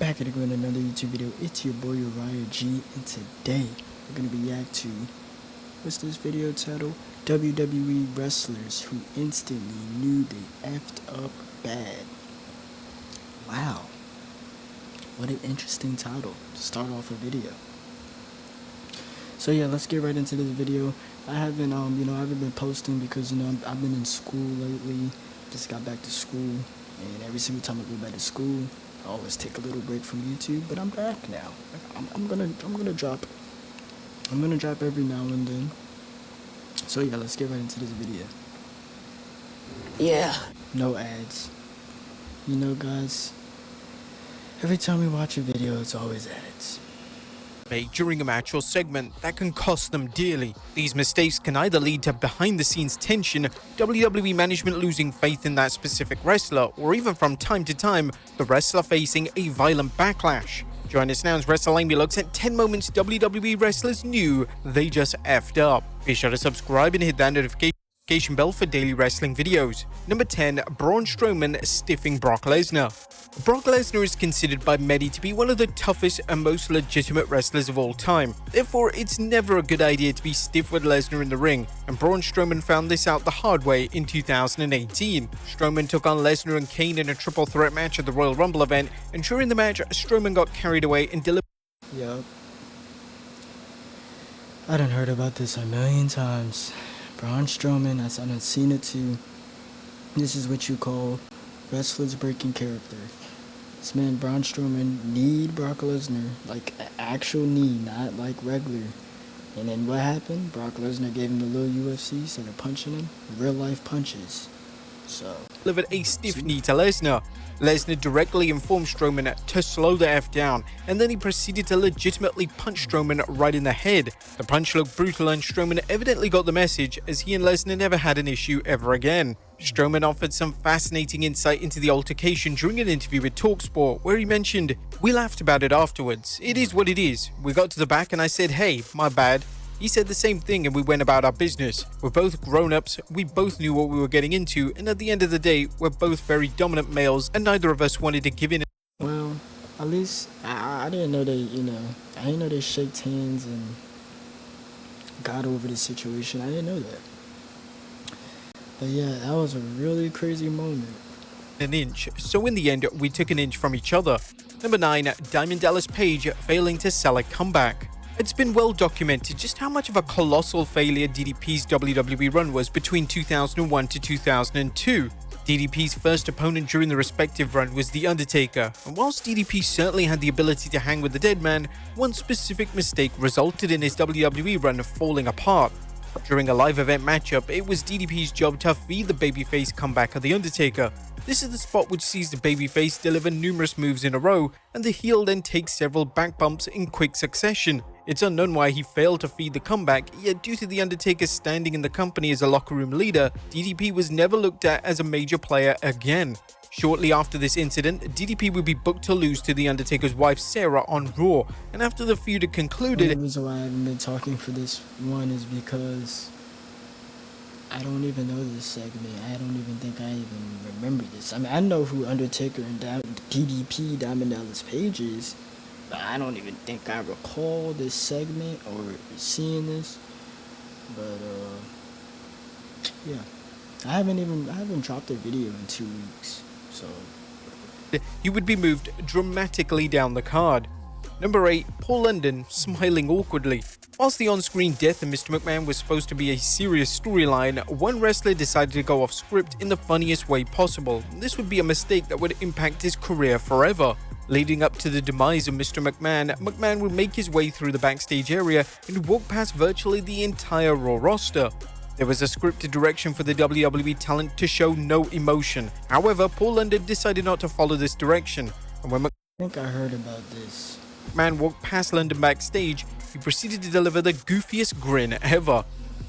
back at it with another YouTube video. It's your boy Uriah G, and today we're gonna react to, what's this video title? WWE wrestlers who instantly knew they effed up bad. Wow, what an interesting title to start off a video. So yeah, let's get right into this video. I haven't been posting because I've been in school lately. Just got back to school, and every single time I go back to school, I always take a little break from YouTube. But I'm back now. I'm gonna drop every now and then. So yeah, let's get right into this video. Yeah. No ads. Guys, every time we watch a video, it's always ads. During a match or segment that can cost them dearly. These mistakes can either lead to behind-the-scenes tension, WWE management losing faith in that specific wrestler, or even from time to time, the wrestler facing a violent backlash. Join us now as WrestleMania looks at 10 moments WWE wrestlers knew they just effed up. Be sure to subscribe and hit that notification bell for daily wrestling videos. Number 10, Braun Strowman stiffing Brock Lesnar. Brock Lesnar is considered by many to be one of the toughest and most legitimate wrestlers of all time. Therefore, it's never a good idea to be stiff with Lesnar in the ring, and Braun Strowman found this out the hard way in 2018. Strowman took on Lesnar and Kane in a triple threat match at the Royal Rumble event, and during the match, Strowman got carried away and delivered. Yup. I done heard about this a million times. Braun Strowman, I done seen it too. This is what you call wrestlers breaking character. This man, Braun Strowman, kneed Brock Lesnar, like an actual knee, not like regular. And then what happened? Brock Lesnar gave him the little UFC, started punching him. Real life punches. So delivered a stiff knee to Lesnar. Lesnar directly informed Strowman to slow the F down, and then he proceeded to legitimately punch Strowman right in the head. The punch looked brutal, and Strowman evidently got the message, as he and Lesnar never had an issue ever again. Strowman offered some fascinating insight into the altercation during an interview with TalkSport, where he mentioned, "We laughed about it afterwards. It is what it is. We got to the back and I said, hey, my bad. He said the same thing and we went about our business. We're both grown-ups, we both knew what we were getting into, and at the end of the day, we're both very dominant males and neither of us wanted to give in." Well, at least I didn't know they, I didn't know they shaked hands and got over the situation. I didn't know that. But yeah, that was a really crazy moment. An inch, so in the end, we took an inch from each other. Number 9, Diamond Dallas Page failing to sell a comeback. It's been well documented just how much of a colossal failure DDP's WWE run was between 2001 to 2002. DDP's first opponent during the respective run was The Undertaker, and whilst DDP certainly had the ability to hang with the dead man, one specific mistake resulted in his WWE run falling apart. During a live event matchup, it was DDP's job to feed the babyface comeback of The Undertaker. This is the spot which sees the babyface deliver numerous moves in a row, and the heel then takes several back bumps in quick succession. It's unknown why he failed to feed the comeback, yet due to The Undertaker's standing in the company as a locker room leader, DDP was never looked at as a major player again. Shortly after this incident, DDP would be booked to lose to The Undertaker's wife Sarah on Raw, and after the feud had concluded... The reason why I haven't been talking for this one is because I don't even know this segment. I don't even think I even remember this. I mean, I know who Undertaker and DDP, Diamond Dallas Page is, but I don't even think I recall this segment or seeing this. But yeah, I haven't dropped a video in 2 weeks, so he would be moved dramatically down the card. Number 8, Paul London smiling awkwardly. Whilst the on-screen death of Mr. McMahon was supposed to be a serious storyline, one wrestler decided to go off script in the funniest way possible. This would be a mistake that would impact his career forever. Leading up to the demise of Mr. McMahon, McMahon would make his way through the backstage area and walk past virtually the entire Raw roster. There was a scripted direction for the WWE talent to show no emotion. However, Paul London decided not to follow this direction, and when I think I heard about this. McMahon walked past London backstage, he proceeded to deliver the goofiest grin ever.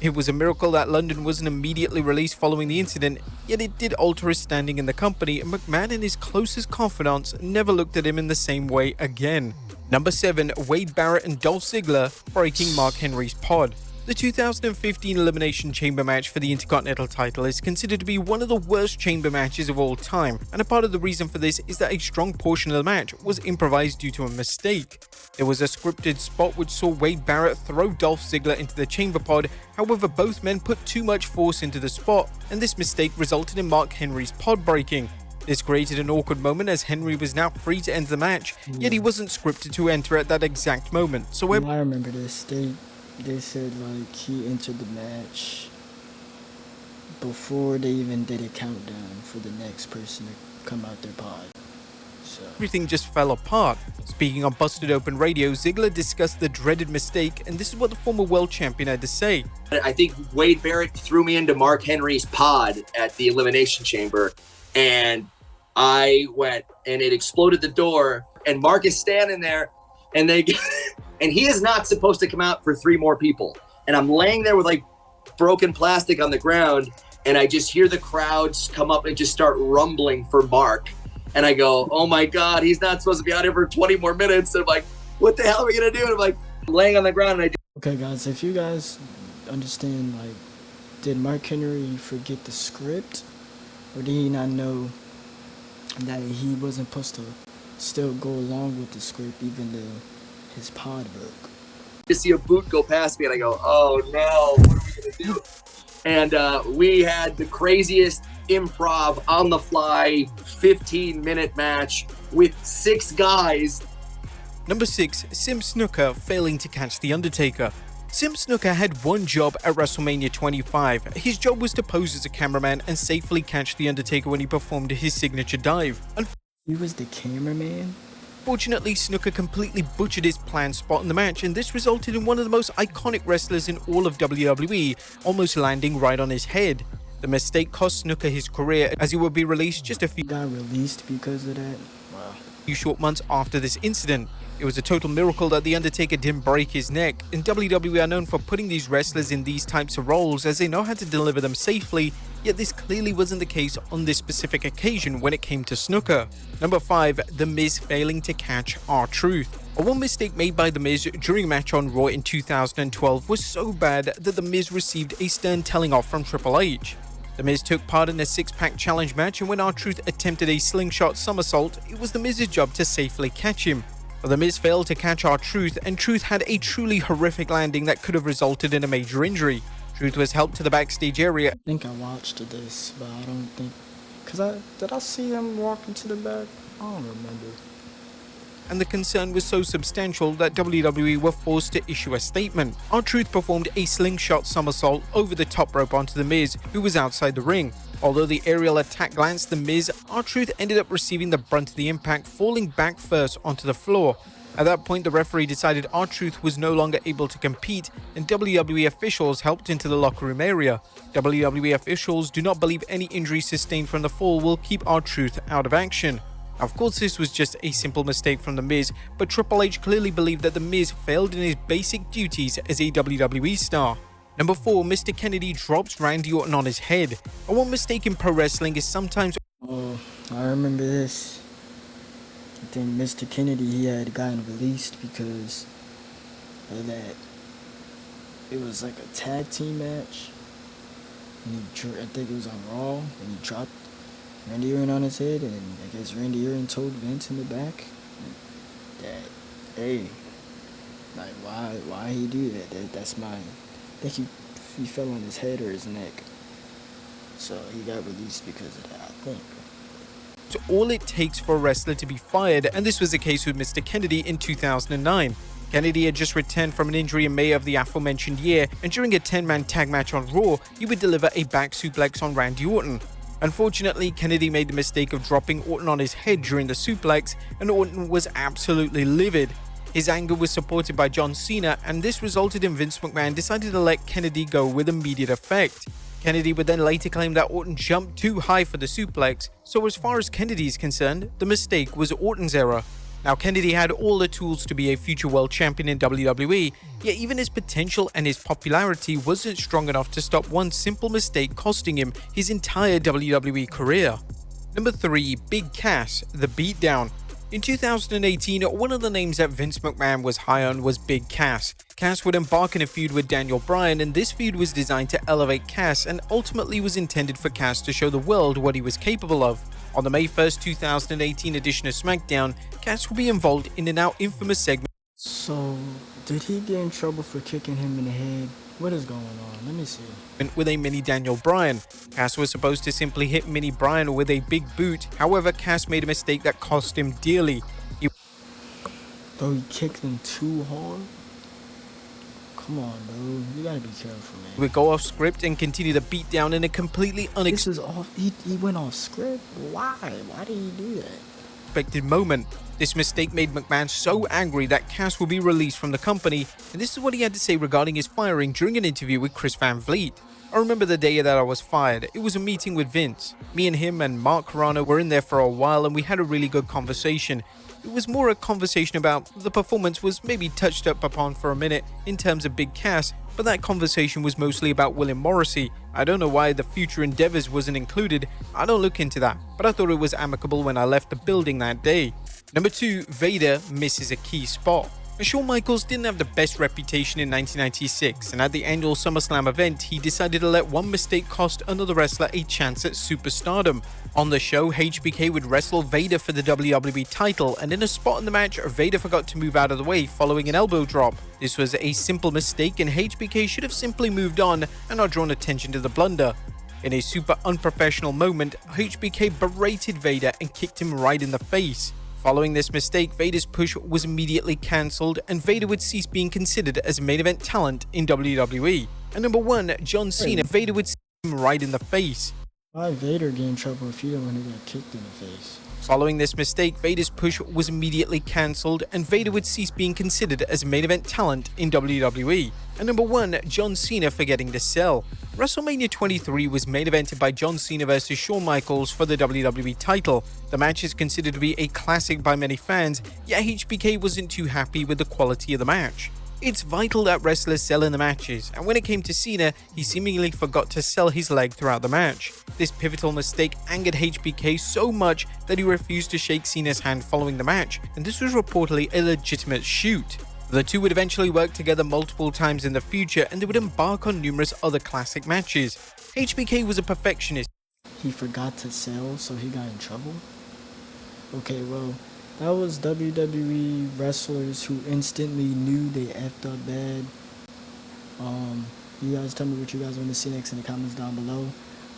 It was a miracle that London wasn't immediately released following the incident, yet it did alter his standing in the company, and McMahon and his closest confidants never looked at him in the same way again. Number 7, Wade Barrett and Dolph Ziggler breaking Mark Henry's pod. The 2015 Elimination Chamber match for the Intercontinental title is considered to be one of the worst chamber matches of all time, and a part of the reason for this is that a strong portion of the match was improvised due to a mistake. There was a scripted spot which saw Wade Barrett throw Dolph Ziggler into the chamber pod, however both men put too much force into the spot, and this mistake resulted in Mark Henry's pod breaking. This created an awkward moment as Henry was now free to enter the match, yet he wasn't scripted to enter at that exact moment. So I remember this. They said like he entered the match before they even did a countdown for the next person to come out their pod. So everything just fell apart. Speaking on Busted Open Radio, Ziggler discussed the dreaded mistake, and this is what the former world champion had to say. I think Wade Barrett threw me into Mark Henry's pod at the Elimination Chamber, and I went and it exploded the door, and Mark is standing there, and and he is not supposed to come out for 3 more people. And I'm laying there with like broken plastic on the ground, and I just hear the crowds come up and just start rumbling for Mark. And I go, oh my God, he's not supposed to be out here for 20 more minutes. And I'm like, what the hell are we gonna do? And I'm like laying on the ground, and okay guys, if you guys understand, like, did Mark Henry forget the script? Or did he not know that he wasn't supposed to still go along with the script even though his pod broke? to see a boot go past me, and I go, oh no, what are we gonna do? And we had the craziest improv on the fly 15-minute match with 6 guys. Number 6, Sim Snuka failing to catch The Undertaker. Sim Snuka had one job at WrestleMania 25. His job was to pose as a cameraman and safely catch The Undertaker when he performed his signature dive. He was the cameraman? Unfortunately, Snuka completely butchered his planned spot in the match, and this resulted in one of the most iconic wrestlers in all of WWE almost landing right on his head. The mistake cost Snuka his career, as he would be released just a few Got released because of that? Wow. short months after this incident. It was a total miracle that The Undertaker didn't break his neck, and WWE are known for putting these wrestlers in these types of roles as they know how to deliver them safely, yet this clearly wasn't the case on this specific occasion when it came to Snuka. Number 5, The Miz failing to catch R-Truth. One mistake made by The Miz during a match on Raw in 2012 was so bad that The Miz received a stern telling off from Triple H. The Miz took part in a 6-pack challenge match, and when R-Truth attempted a slingshot somersault, it was The Miz's job to safely catch him. But The Miz failed to catch R-Truth, and Truth had a truly horrific landing that could have resulted in a major injury. Truth was helped to the backstage area. I think I watched this, but I don't think... Did I see him walk into the back? I don't remember. And the concern was so substantial that WWE were forced to issue a statement. R-Truth performed a slingshot somersault over the top rope onto The Miz, who was outside the ring. Although the aerial attack glanced The Miz, R-Truth ended up receiving the brunt of the impact, falling back first onto the floor. At that point, the referee decided R-Truth was no longer able to compete, and WWE officials helped into the locker room area. WWE officials do not believe any injury sustained from the fall will keep R-Truth out of action. Of course, this was just a simple mistake from The Miz, but Triple H clearly believed that The Miz failed in his basic duties as a WWE star. Number 4, Mr. Kennedy drops Randy Orton on his head. And one mistake in pro wrestling is sometimes... Oh, I remember this. I think Mr. Kennedy, he had gotten released because of that. It was like a tag team match. And I think it was on Raw, and he dropped Randy Orton on his head, and I guess Randy Orton told Vince in the back that, hey, like, why he do that? That's my... I think he fell on his head or his neck. So he got released because of that, I think. So all it takes for a wrestler to be fired, and this was the case with Mr. Kennedy in 2009. Kennedy had just returned from an injury in May of the aforementioned year, and during a 10-man tag match on Raw, he would deliver a back suplex on Randy Orton. Unfortunately, Kennedy made the mistake of dropping Orton on his head during the suplex, and Orton was absolutely livid. His anger was supported by John Cena, and this resulted in Vince McMahon deciding to let Kennedy go with immediate effect. Kennedy would then later claim that Orton jumped too high for the suplex, so as far as Kennedy is concerned, the mistake was Orton's error. Now, Kennedy had all the tools to be a future world champion in WWE, yet even his potential and his popularity wasn't strong enough to stop one simple mistake costing him his entire WWE career. Number 3, Big Cass, the beatdown. In 2018, one of the names that Vince McMahon was high on was Big Cass. Cass would embark in a feud with Daniel Bryan, and this feud was designed to elevate Cass and ultimately was intended for Cass to show the world what he was capable of. On the May 1st, 2018 edition of SmackDown, Cass will be involved in a now infamous segment. So, did he get in trouble for kicking him in the head? What is going on? Let me see. With a mini Daniel Bryan. Cass was supposed to simply hit mini Bryan with a big boot, however Cass made a mistake that cost him dearly. Though he kicked him too hard? Come on, dude. You gotta be careful, man. He would go off script and continue the beatdown in a completely This is off. He went off script? Why? Why did he do that? unexpected moment. This mistake made McMahon so angry that Cass will be released from the company, and this is what he had to say regarding his firing during an interview with Chris Van Vliet. I remember the day that I was fired. It was a meeting with Vince. Me and him and Mark Carrano were in there for a while and we had a really good conversation. It was more a conversation about the performance was maybe touched up upon for a minute in terms of Big Cass, but that conversation was mostly about William Morrissey. I don't know why the future endeavors wasn't included. I don't look into that, but I thought it was amicable when I left the building that day. Number 2, Vader misses a key spot. Shawn Michaels didn't have the best reputation in 1996, and at the annual SummerSlam event, he decided to let one mistake cost another wrestler a chance at superstardom. On the show, HBK would wrestle Vader for the WWE title, and in a spot in the match, Vader forgot to move out of the way following an elbow drop. This was a simple mistake, and HBK should have simply moved on and not drawn attention to the blunder. In a super unprofessional moment, HBK berated Vader and kicked him right in the face. Following this mistake, Vader's push was immediately cancelled and Vader would cease being considered as main event talent in WWE. And number 1, John Cena. Vader would see him right in the face. Why Vader get in trouble if he didn't when he got kicked in the face? Following this mistake, Vader's push was immediately cancelled and Vader would cease being considered as main event talent in WWE. And number 1, John Cena forgetting to sell. WrestleMania 23 was main evented by John Cena vs Shawn Michaels for the WWE title. The match is considered to be a classic by many fans, yet HBK wasn't too happy with the quality of the match. It's vital that wrestlers sell in the matches, and when it came to Cena, he seemingly forgot to sell his leg throughout the match. This pivotal mistake angered HBK so much that he refused to shake Cena's hand following the match, and this was reportedly a legitimate shoot. The two would eventually work together multiple times in the future, and they would embark on numerous other classic matches. HBK was a perfectionist. He forgot to sell, so he got in trouble? Okay, well, that was WWE wrestlers who instantly knew they effed up bad. You guys tell me what you guys want to see next in the comments down below.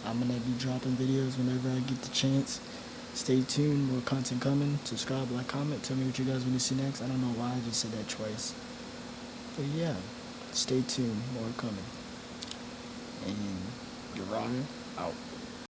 I'm going to be dropping videos whenever I get the chance. Stay tuned, more content coming. Subscribe, like, comment. Tell me what you guys want to see next. I don't know why I just said that twice. But yeah, stay tuned, more coming. And your Ronnie out.